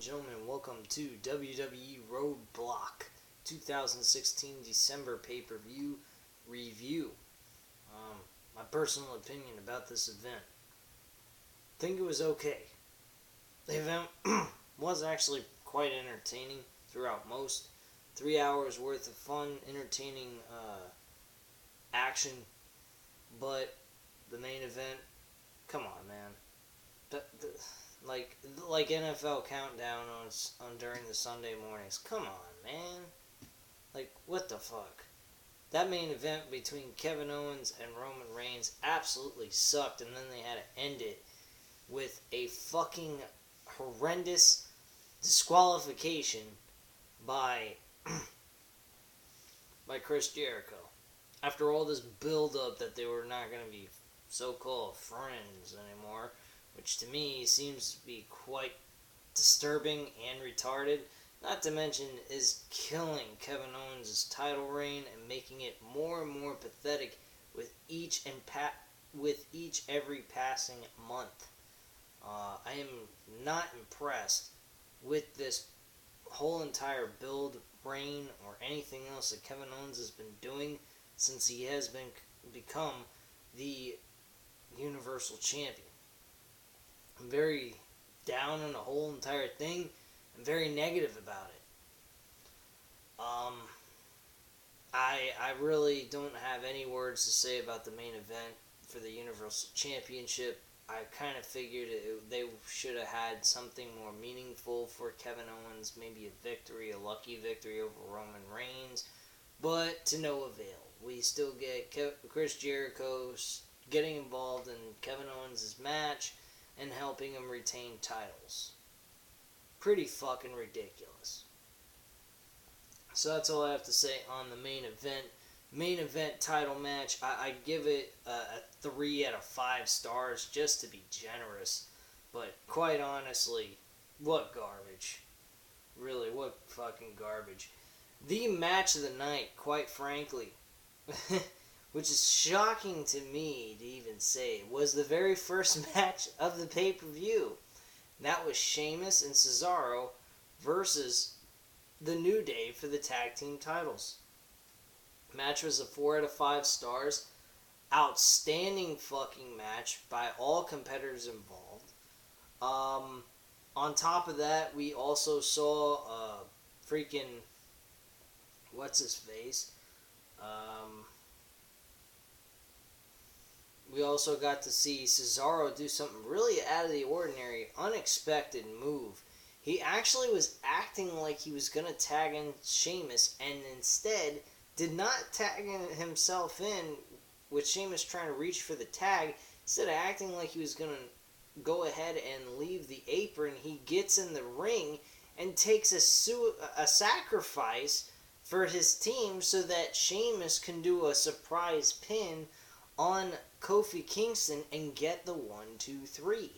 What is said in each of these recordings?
gentlemen, welcome to WWE Roadblock 2016 December pay-per-view review. My personal opinion about this event. I think it was okay. The event was actually quite entertaining throughout most. 3 hours worth of fun, entertaining action. But the main event, come on, man. Like NFL countdown on during the Sunday mornings. Come on, man. Like, what the fuck? That main event between Kevin Owens and Roman Reigns absolutely sucked, and then they had to end it with a fucking horrendous disqualification by Chris Jericho. After all this build-up that they were not going to be so-called friends anymore, which to me seems to be quite disturbing and retarded, not to mention is killing Kevin Owens' title reign and making it more and more pathetic with each every passing month. I am not impressed with this whole entire build reign or anything else that Kevin Owens has been doing since he has become the Universal Champion. I'm very down on the whole entire thing. I'm very negative about it. I really don't have any words to say about the main event for the Universal Championship. I kind of figured they should have had something more meaningful for Kevin Owens, maybe a lucky victory over Roman Reigns, but to no avail. We still get Chris Jericho getting involved in Kevin Owens' match and helping him retain titles. Pretty fucking ridiculous. So that's all I have to say on the main event. Main event title match, I give it a 3 out of 5 stars just to be generous. But quite honestly, what garbage. Really, what fucking garbage. The match of the night, quite frankly, which is shocking to me to even say, was the very first match of the pay-per-view. And that was Sheamus and Cesaro versus the New Day for the tag team titles. Match was a 4 out of 5 stars. Outstanding fucking match by all competitors involved. On top of that, we also saw freaking what's his face. We also got to see Cesaro do something really out of the ordinary, unexpected move. He actually was acting like he was going to tag in Sheamus, and instead did not tag himself in with Sheamus trying to reach for the tag. Instead of acting like he was going to go ahead and leave the apron, he gets in the ring and takes a sacrifice for his team so that Sheamus can do a surprise pin on Kofi Kingston and get the 1-2-3.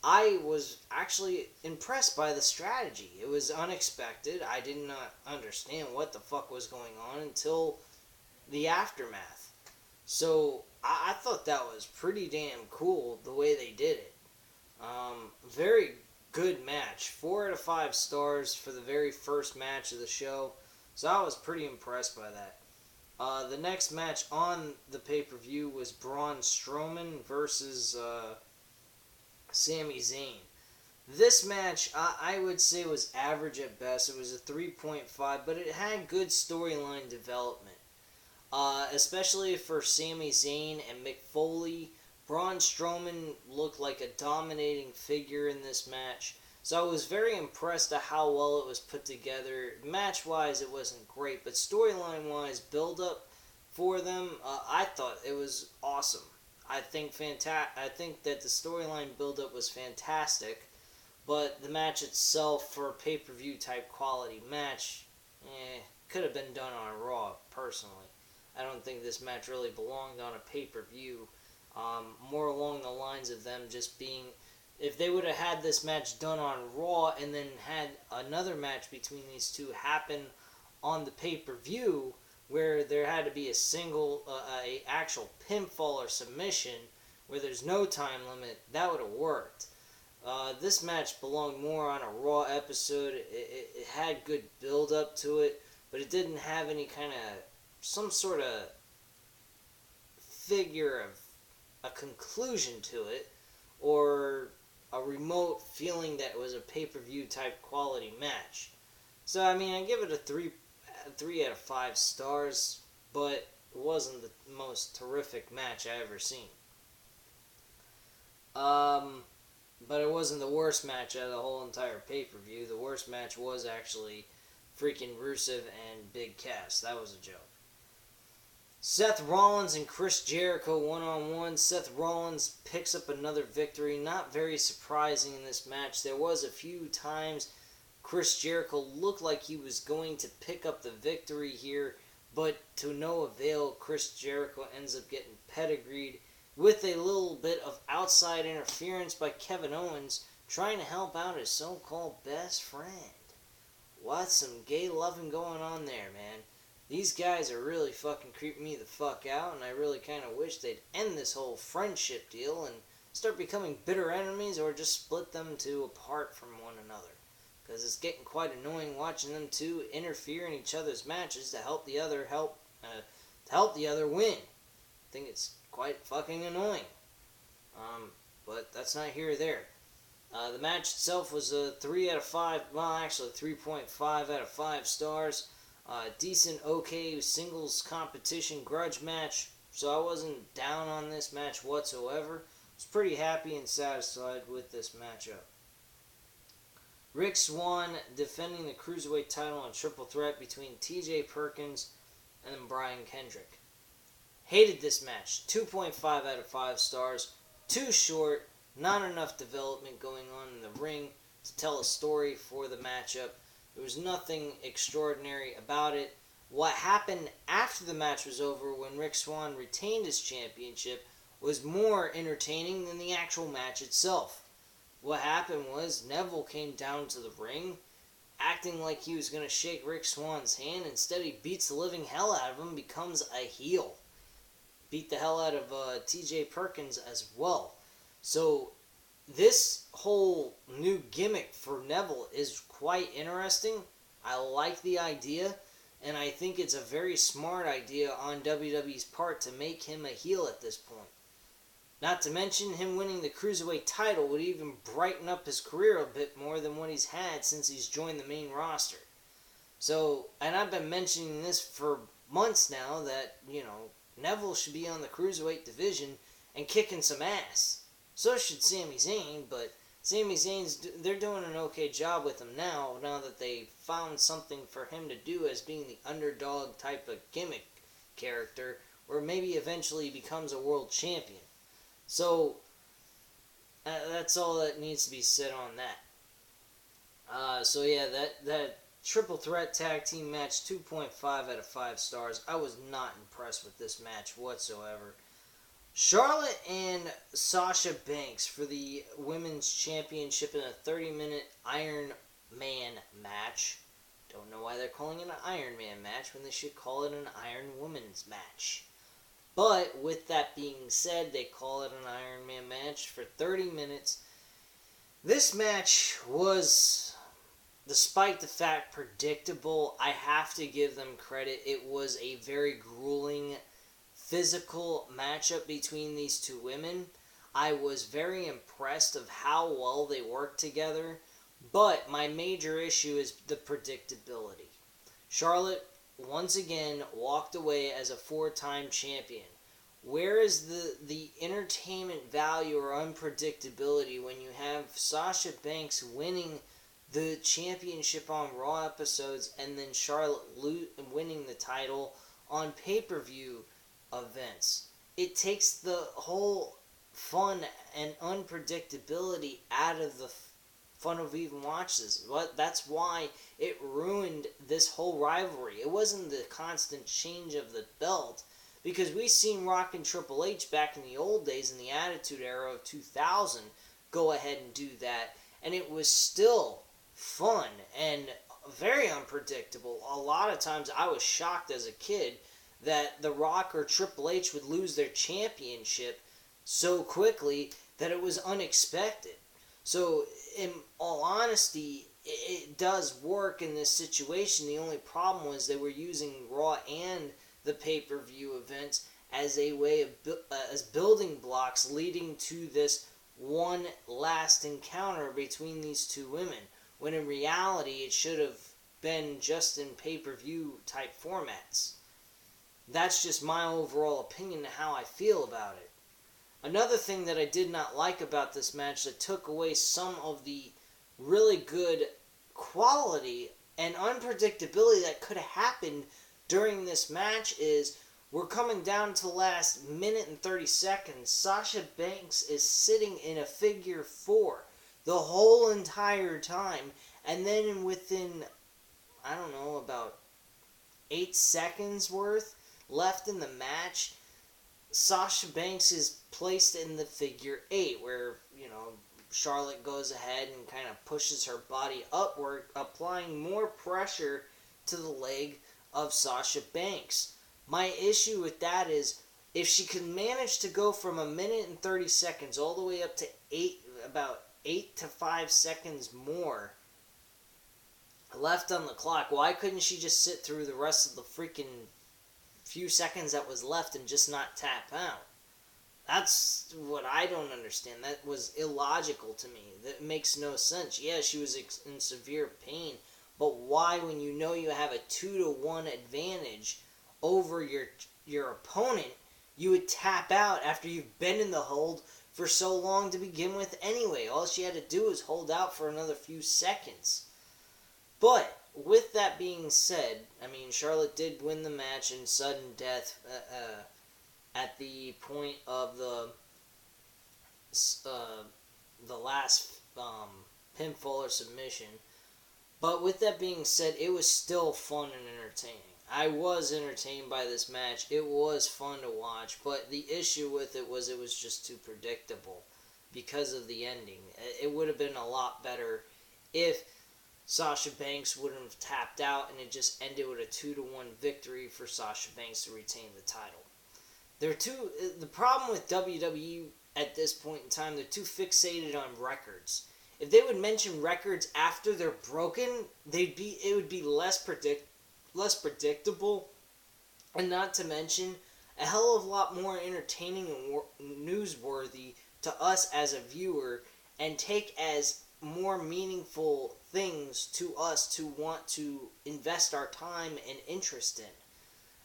I was actually impressed by the strategy. It was unexpected. I did not understand what the fuck was going on until the aftermath. So I thought that was pretty damn cool the way they did it. Very good match. 4 out of 5 stars for the very first match of the show. So I was pretty impressed by that. The next match on the pay-per-view was Braun Strowman versus Sami Zayn. This match, I would say, was average at best. It was a 3.5, but it had good storyline development. Especially for Sami Zayn and Mick Foley. Braun Strowman looked like a dominating figure in this match. So I was very impressed at how well it was put together. Match-wise, it wasn't great, but storyline-wise, build-up for them, I thought it was awesome. I think that the storyline build-up was fantastic, but the match itself, for a pay-per-view type quality match, could have been done on Raw, personally. I don't think this match really belonged on a pay-per-view. More along the lines of them just being... If they would have had this match done on Raw and then had another match between these two happen on the pay-per-view, where there had to be a actual pinfall or submission, where there's no time limit, that would have worked. This match belonged more on a Raw episode. It had good build up to it, but it didn't have any kind of some sort of figure of a conclusion to it, or a remote feeling that it was a pay-per-view type quality match. So I mean, I give it a 3 out of 5 stars, but it wasn't the most terrific match I ever seen. But it wasn't the worst match out of the whole entire pay-per-view. The worst match was actually freaking Rusev and Big Cass. That was a joke. Seth Rollins and Chris Jericho one-on-one. Seth Rollins picks up another victory. Not very surprising in this match. There was a few times Chris Jericho looked like he was going to pick up the victory here, but to no avail. Chris Jericho ends up getting pedigreed with a little bit of outside interference by Kevin Owens, trying to help out his so-called best friend. What's some gay loving going on there, man? These guys are really fucking creeping me the fuck out, and I really kind of wish they'd end this whole friendship deal and start becoming bitter enemies, or just split them two apart from one another. Because it's getting quite annoying watching them two interfere in each other's matches to help the other win. I think it's quite fucking annoying. But that's not here or there. The match itself was a 3 out of 5, well actually 3.5 out of 5 stars. Decent, okay singles competition grudge match, so I wasn't down on this match whatsoever. I was pretty happy and satisfied with this matchup. Rick Swann defending the Cruiserweight title on Triple Threat between TJ Perkins and then Brian Kendrick. Hated this match. 2.5 out of 5 stars. Too short. Not enough development going on in the ring to tell a story for the matchup. There was nothing extraordinary about it. What happened after the match was over, when Rick Swann retained his championship, was more entertaining than the actual match itself. What happened was Neville came down to the ring, acting like he was going to shake Rick Swann's hand. Instead, he beats the living hell out of him, becomes a heel. Beat the hell out of TJ Perkins as well. So this whole new gimmick for Neville is quite interesting. I like the idea, and I think it's a very smart idea on WWE's part to make him a heel at this point. Not to mention, him winning the Cruiserweight title would even brighten up his career a bit more than what he's had since he's joined the main roster. So, and I've been mentioning this for months now, that, Neville should be on the Cruiserweight division and kicking some ass. So should Sami Zayn, but Sami Zayn's, they're doing an okay job with him now that they found something for him to do as being the underdog type of gimmick character, where maybe eventually he becomes a world champion. So, that's all that needs to be said on that. So yeah, that Triple Threat Tag Team match, 2.5 out of 5 stars. I was not impressed with this match whatsoever. Charlotte and Sasha Banks for the Women's Championship in a 30-minute Iron Man match. Don't know why they're calling it an Iron Man match when they should call it an Iron Woman's match. But with that being said, they call it an Iron Man match for 30 minutes. This match was, despite the fact predictable, I have to give them credit. It was a very grueling physical matchup between these two women. I was very impressed of how well they worked together, but my major issue is the predictability. Charlotte once again walked away as a 4-time champion. Where is the entertainment value or unpredictability when you have Sasha Banks winning the championship on Raw episodes and then Charlotte winning the title on pay-per-view events? It takes the whole fun and unpredictability out of the fun of even watches. That's why it ruined this whole rivalry. It wasn't the constant change of the belt, because we seen Rock and Triple H back in the old days, in the Attitude Era of 2000, go ahead and do that, and it was still fun and very unpredictable. A lot of times I was shocked as a kid that The Rock or Triple H would lose their championship so quickly that it was unexpected. So, in all honesty, it does work in this situation. The only problem was they were using Raw and the pay-per-view events as a way of as building blocks leading to this one last encounter between these two women, when in reality it should have been just in pay-per-view type formats. That's just my overall opinion of how I feel about it. Another thing that I did not like about this match that took away some of the really good quality and unpredictability that could have happened during this match is we're coming down to the last minute and 30 seconds. Sasha Banks is sitting in a figure four the whole entire time. And then within, I don't know, about 8 seconds worth left in the match, Sasha Banks is placed in the figure eight, where, Charlotte goes ahead and kind of pushes her body upward, applying more pressure to the leg of Sasha Banks. My issue with that is, if she can manage to go from 1 minute and 30 seconds all the way up to about 8 to 5 seconds more left on the clock, why couldn't she just sit through the rest of the freaking few seconds that was left and just not tap out? That's what I don't understand. That was illogical to me. That makes no sense. Yeah, she was in severe pain, but why, when you know you have a 2-to-1 advantage over your opponent, you would tap out after you've been in the hold for so long to begin with anyway? All she had to do was hold out for another few seconds. But with that being said, Charlotte did win the match in sudden death at the point of the last pinfall or submission. But with that being said, it was still fun and entertaining. I was entertained by this match. It was fun to watch, but the issue with it was just too predictable because of the ending. It would have been a lot better if Sasha Banks wouldn't have tapped out and it just ended with a 2-to-1 victory for Sasha Banks to retain the title. The problem with WWE at this point in time, they're too fixated on records. If they would mention records after they're broken, it would be less predictable, and not to mention a hell of a lot more entertaining and newsworthy to us as a viewer, and take as more meaningful things to us to want to invest our time and interest in.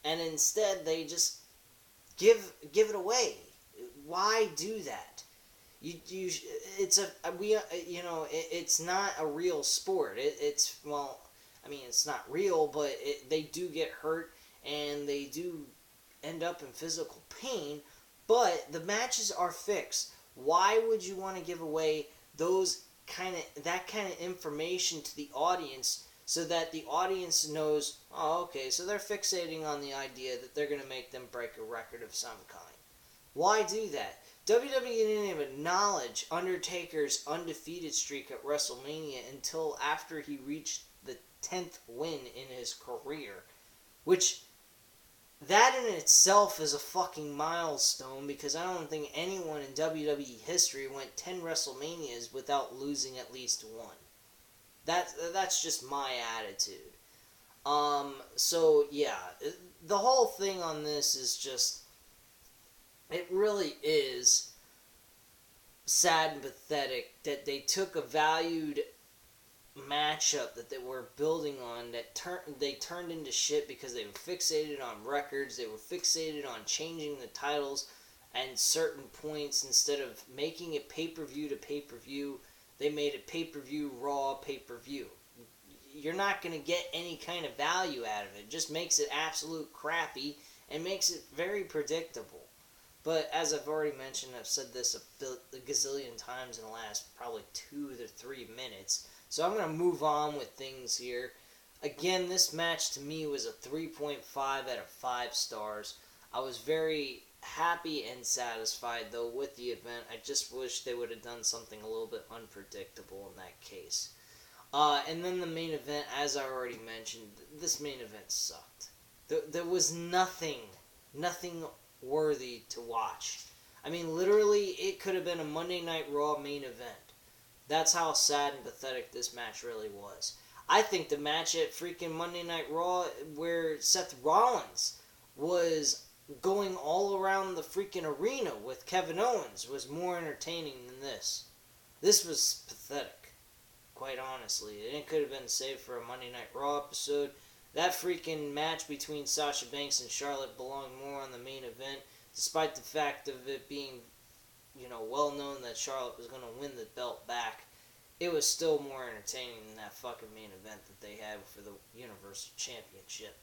And instead, they just give it away. Why do that? It's not a real sport. It's not real, but they do get hurt and they do end up in physical pain. But the matches are fixed. Why would you want to give away that kind of information to the audience, so that the audience knows, oh, okay, so they're fixating on the idea that they're going to make them break a record of some kind? Why do that? WWE didn't even acknowledge Undertaker's undefeated streak at WrestleMania until after he reached the 10th win in his career, which, that in itself is a fucking milestone, because I don't think anyone in WWE history went 10 WrestleManias without losing at least one. That's just my attitude. So yeah, the whole thing on this is just, it really is sad and pathetic that they took a valued matchup that they were building on, that they turned into shit because they were fixated on records. They were fixated on changing the titles and certain points. Instead of making it pay-per-view to pay-per-view, they made it pay-per-view, Raw, pay-per-view. You're not going to get any kind of value out of it. It just makes it absolute crappy and makes it very predictable. But as I've already mentioned, I've said this a gazillion times in the last probably 2 to 3 minutes. So I'm going to move on with things here. Again, this match to me was a 3.5 out of 5 stars. I was very happy and satisfied, though, with the event. I just wish they would have done something a little bit unpredictable in that case. And then the main event, as I already mentioned, this main event sucked. There was nothing worthy to watch. Literally, it could have been a Monday Night Raw main event. That's how sad and pathetic this match really was. I think the match at freaking Monday Night Raw where Seth Rollins was going all around the freaking arena with Kevin Owens was more entertaining than this. This was pathetic, quite honestly. It could have been saved for a Monday Night Raw episode. That freaking match between Sasha Banks and Charlotte belonged more on the main event, despite the fact of it being, well known that Charlotte was going to win the belt back. It was still more entertaining than that fucking main event that they had for the Universal Championship.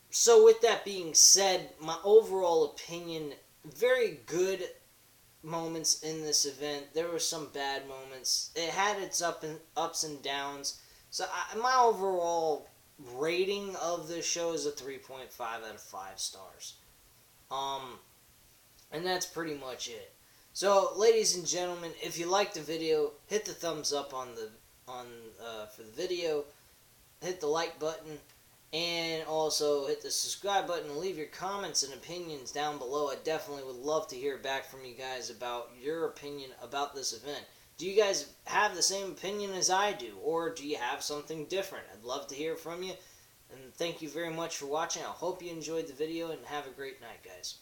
So with that being said, my overall opinion, very good moments in this event. There were some bad moments. It had its ups and downs. So my overall rating of this show is a 3.5 out of 5 stars. And that's pretty much it. So, ladies and gentlemen, if you liked the video, hit the thumbs up for the video, hit the like button, and also hit the subscribe button and leave your comments and opinions down below. I definitely would love to hear back from you guys about your opinion about this event. Do you guys have the same opinion as I do, or do you have something different? I'd love to hear from you, and thank you very much for watching. I hope you enjoyed the video, and have a great night, guys.